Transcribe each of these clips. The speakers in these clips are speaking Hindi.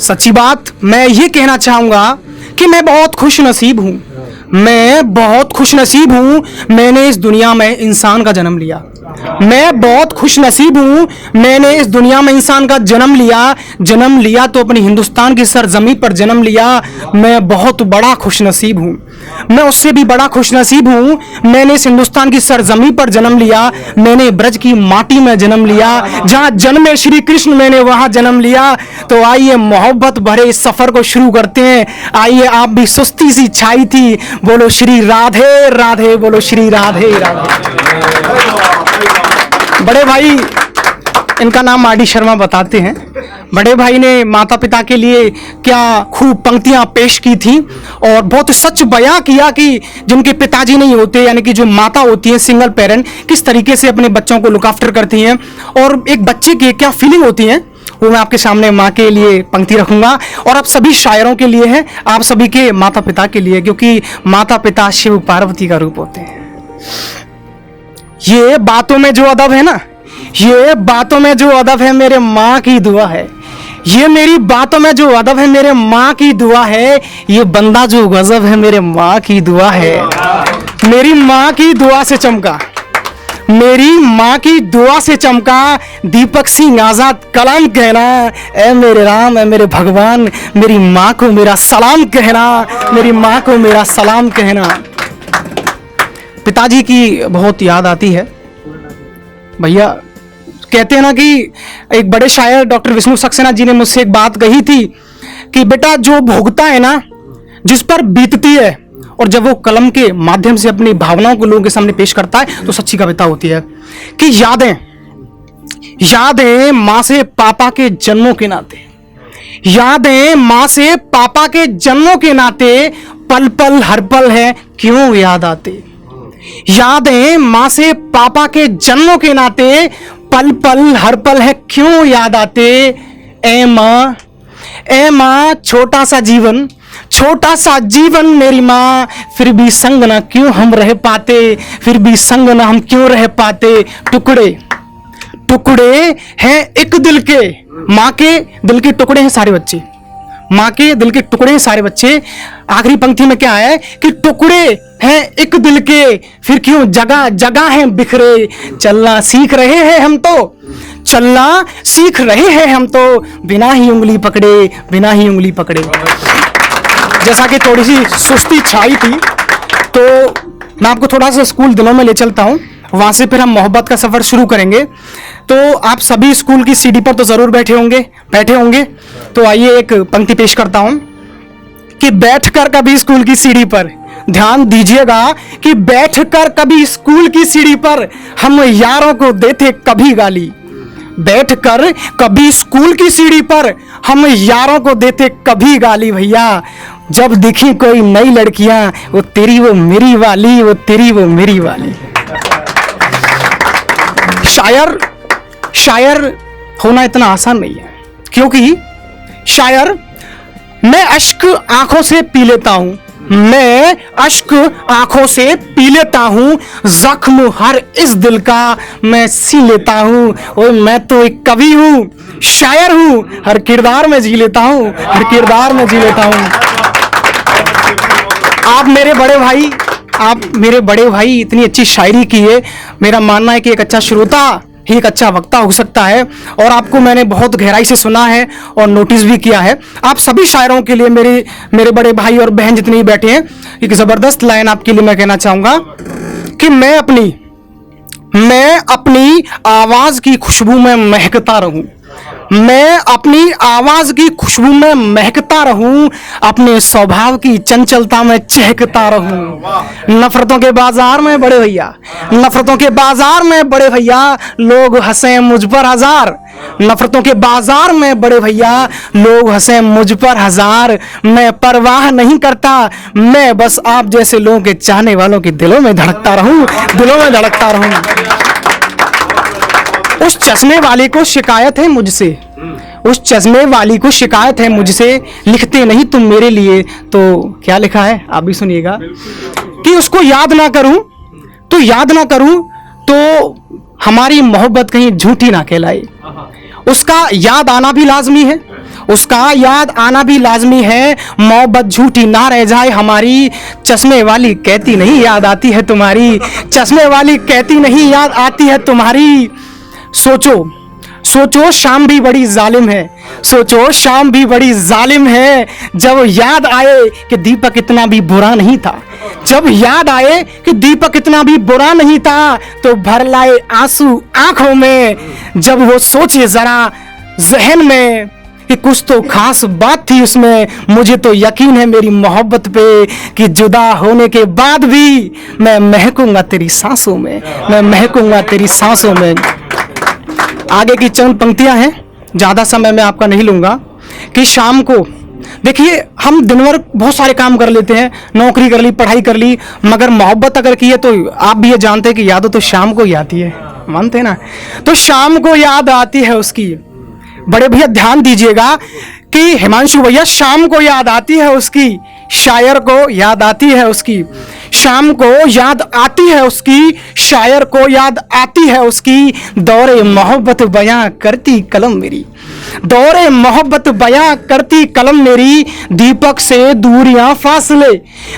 सच्ची बात मैं ये कहना चाहूँगा कि मैं बहुत खुश नसीब हूँ। मैं बहुत खुश नसीब हूँ, मैंने इस दुनिया में इंसान का जन्म लिया। मैं बहुत खुश नसीब हूँ, मैंने इस दुनिया में इंसान का जन्म लिया तो अपनी हिंदुस्तान की सरजमी पर जन्म लिया। मैं बहुत बड़ा खुश नसीब हूँ। मैं उससे भी बड़ा खुश नसीब हूँ, मैंने इस हिंदुस्तान की सरजमी पर जन्म लिया। मैंने ब्रज की माटी में जन्म लिया, जहाँ जन्मे श्री कृष्ण मैंने वहाँ जन्म लिया। तो आइए मोहब्बत भरे इस सफर को शुरू करते हैं। आइए, आप भी सुस्ती सी छाई थी, बोलो श्री राधे राधे, बोलो श्री राधे राधे। बड़े भाई, इनका नाम आर डी शर्मा बताते हैं। बड़े भाई ने माता पिता के लिए क्या खूब पंक्तियां पेश की थी और बहुत सच बयां किया कि जिनके पिताजी नहीं होते, यानी कि जो माता होती है सिंगल पेरेंट, किस तरीके से अपने बच्चों को लुक आफ्टर करती हैं और एक बच्चे की क्या फीलिंग होती है, वो मैं आपके सामने माँ के लिए पंक्ति रखूंगा और आप सभी शायरों के लिए है, आप सभी के माता पिता के लिए, क्योंकि माता पिता शिव पार्वती का रूप होते हैं। ये बातों में जो अदब है ना, ये बातों में जो अदब है मेरे माँ की दुआ है। ये मेरी बातों में जो अदब है मेरे माँ की दुआ है। ये बंदा जो गजब है मेरे माँ की दुआ है। मेरी माँ की दुआ से चमका, मेरी माँ की दुआ से चमका दीपक सिंह आजाद कलाम कहना। ए मेरे राम, ए मेरे भगवान, मेरी माँ को मेरा सलाम कहना, मेरी माँ को मेरा सलाम कहना। पिताजी की बहुत याद आती है भैया। कहते हैं ना कि एक बड़े शायर डॉक्टर विष्णु सक्सेना जी ने मुझसे एक बात कही थी कि बेटा, जो भोगता है ना, जिस पर बीतती है, और जब वो कलम के माध्यम से अपनी भावनाओं को लोगों के सामने पेश करता है तो सच्ची कविता होती है। कि यादें माँ से पापा के जन्मों के नाते, यादें माँ से पापा के जन्मों के नाते, पल पल हर पल है क्यों याद आते। यादें माँ से पापा के जन्मों के नाते, पल पल हर पल है क्यों याद आते। ए माँ छोटा सा जीवन मेरी माँ, फिर भी संग ना क्यों हम रह पाते, फिर भी संग ना हम क्यों रह पाते। टुकड़े हैं एक दिल के, माँ के दिल के टुकड़े हैं सारे बच्चे, माँ के दिल के टुकड़े हैं सारे बच्चे। आखिरी पंक्ति में क्या है कि टुकड़े हैं एक दिल के, फिर क्यों जगह जगह हैं बिखरे। चलना सीख रहे हैं हम तो, चलना सीख रहे हैं हम तो, बिना ही उंगली पकड़े, बिना ही उंगली पकड़े। जैसा कि थोड़ी सी सुस्ती छाई थी तो मैं आपको थोड़ा सा स्कूल दिनों में ले चलता हूँ, वहाँ से फिर हम मोहब्बत का सफ़र शुरू करेंगे। तो आप सभी स्कूल की सीढ़ी पर तो ज़रूर बैठे होंगे। तो आइए एक पंक्ति पेश करता हूँ कि बैठकर कभी स्कूल की सीढ़ी पर, ध्यान दीजिएगा कि बैठकर कभी स्कूल की सीढ़ी पर हम यारों को देते कभी गाली। बैठकर कभी स्कूल की सीढ़ी पर हम यारों को देते कभी गाली। भैया, जब दिखी कोई नई लड़कियां, वो तेरी वो मेरी वाली, वो तेरी वो मेरी वाली। शायर होना इतना आसान नहीं है, क्योंकि शायर मैं अश्क आंखों से पी लेता हूँ, मैं अश्क आंखों से पी लेता हूँ, जख्म हर इस दिल का मैं सी लेता हूँ। और मैं तो एक कवि हूँ, शायर हूँ, हर किरदार में जी लेता हूँ, हर किरदार में जी लेता हूँ। आप मेरे बड़े भाई इतनी अच्छी शायरी की है, मेरा मानना है कि एक अच्छा श्रोता ही एक अच्छा वक्ता हो सकता है। और आपको मैंने बहुत गहराई से सुना है और नोटिस भी किया है। आप सभी शायरों के लिए, मेरे बड़े भाई और बहन जितने भी बैठे हैं, एक ज़बरदस्त लाइन आपके लिए मैं कहना चाहूँगा कि मैं अपनी आवाज़ की खुशबू में महकता रहूँ, मैं अपनी आवाज की खुशबू में महकता रहूं, अपने स्वभाव की चंचलता में चहकता रहूं। नफरतों के बाजार में बड़े भैया, नफरतों के बाजार में बड़े भैया, लोग हंसे मुझ पर हजार। नफरतों के बाजार में बड़े भैया, लोग हंसे मुझ पर हजार। मैं परवाह नहीं करता, मैं बस आप जैसे लोगों के चाहने वालों के दिलों में धड़कता रहूं, दिलों में धड़कता रहूं। उस चश्मे वाले को शिकायत है मुझसे, उस चश्मे वाली को शिकायत है मुझसे, लिखते नहीं तुम मेरे लिए। तो क्या लिखा है आप भी सुनिएगा कि उसको याद ना करूं तो हमारी मोहब्बत कहीं झूठी ना कहलाए। उसका याद आना भी लाजमी है उसका याद आना भी लाजमी है, मोहब्बत झूठी ना रह जाए हमारी। चश्मे वाली कहती नहीं याद आती है तुम्हारी, चश्मे वाली कहती नहीं याद आती है तुम्हारी। सोचो सोचो शाम भी बड़ी जालिम है, सोचो शाम भी बड़ी जालिम है। जब याद आए कि दीपक इतना भी बुरा नहीं था, जब याद आए कि दीपक इतना भी बुरा नहीं था, तो भर लाए आंसू आंखों में। जब वो सोचे जरा जहन में कि कुछ तो खास बात थी उसमें। मुझे तो यकीन है मेरी मोहब्बत पे कि जुदा होने के बाद भी मैं महकूंगा तेरी सांसों में, मैं महकूंगा तेरी सांसों में। आगे की चंद पंक्तियां हैं, ज़्यादा समय मैं आपका नहीं लूँगा। कि शाम को देखिए, हम दिन भर बहुत सारे काम कर लेते हैं, नौकरी कर ली, पढ़ाई कर ली, मगर मोहब्बत अगर की है तो आप भी ये जानते हैं कि याद तो शाम को ही आती है, मानते हैं ना। तो शाम को याद आती है उसकी। बड़े भैया ध्यान दीजिएगा कि हिमांशु भैया, शाम को याद आती है उसकी, शायर को याद आती है उसकी, शाम को याद आती है उसकी, शायर को याद आती है उसकी। दौरे मोहब्बत बयां करती कलम मेरी, दौरे मोहब्बत बयां करती कलम मेरी। दीपक से दूरियां फासले,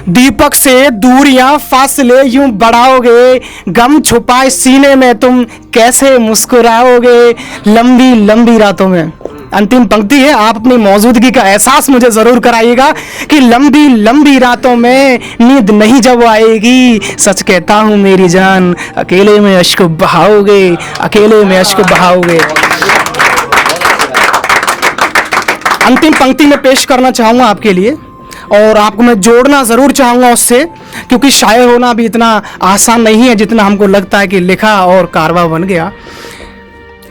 दीपक से दूरियां फासले यूं बढ़ाओगे, गम छुपाए सीने में तुम कैसे मुस्कुराओगे लंबी लंबी रातों में। अंतिम पंक्ति है, आप अपनी मौजूदगी का एहसास मुझे जरूर कराइएगा कि लंबी लंबी रातों में नींद नहीं जब आएगी। सच कहता हूं मेरी जान, अकेले में अश्क बहाओगे, अकेले में अश्क बहाओगे। अंतिम पंक्ति में पेश करना चाहूंगा आपके लिए, और आपको मैं जोड़ना जरूर चाहूंगा उससे, क्योंकि शायर होना भी इतना आसान नहीं है जितना हमको लगता है कि लिखा और कारवा बन गया।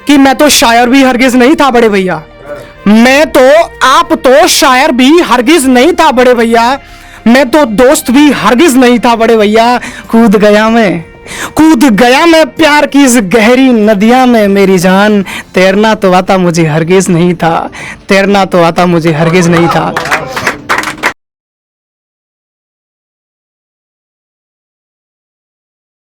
कि मैं तो शायर भी हरगिज नहीं था बड़े भैया, मैं तो, आप तो शायर भी हरगिज नहीं था बड़े भैया, मैं तो दोस्त भी हरगिज नहीं था बड़े भैया। कूद गया मैं प्यार की इस गहरी नदियां में मेरी जान। तैरना तो आता मुझे हरगिज नहीं था, तैरना तो आता मुझे हरगिज नहीं था।